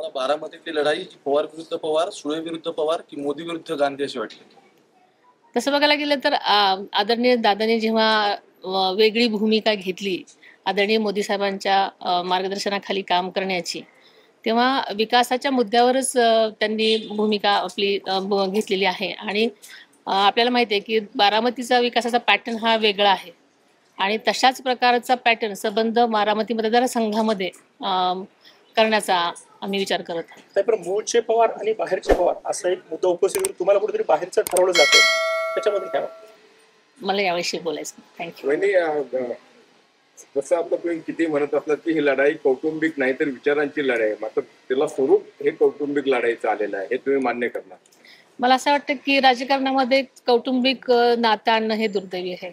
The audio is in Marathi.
तुम्हाला बारामतीतली लढाई जी पवार विरुद्ध पवार, सुळे विरुद्ध पवार की मोदी विरुद्ध गांधी अशी वाटली? तसं बघायला गेलं तर आदरणीय दादांनी जेव्हा वेगळी भूमिका घेतली आदरणीय मोदी साहेबांच्या मार्गदर्शनाखाली काम करण्याची, तेव्हा विकासाच्या मुद्द्यावरच त्यांनी भूमिका आपली घेतलेली आहे. आणि आपल्याला माहिती आहे की बारामतीचा विकासाचा पॅटर्न हा वेगळा आहे आणि तशाच प्रकारचा पॅटर्न संबंध बारामती मतदारसंघामध्ये करण्याचा आम्ही विचार करत आहोत. नाही, पण मूळचे पवार आणि बाहेरचे पवार असा एक मुद्दा उपस्थित करून तुम्हाला कुठेतरी बाहेरचं ठरवलं जातं, त्याच्यामध्ये काय वाटतं? मला याविषयी बोलायचं. थँक्यू. जसं आपलं तुम्ही किती म्हणत असलात की ही लढाई कौटुंबिक नाही तर विचारांची लढाई आहे, मात्र त्याला स्वरूप हे कौटुंबिक लढाईचं आलेलं आहे, हे तुम्ही मान्य करणार? मला असं वाटतं की राजकारणामध्ये कौटुंबिक नातं आणणं हे दुर्दैवी आहे.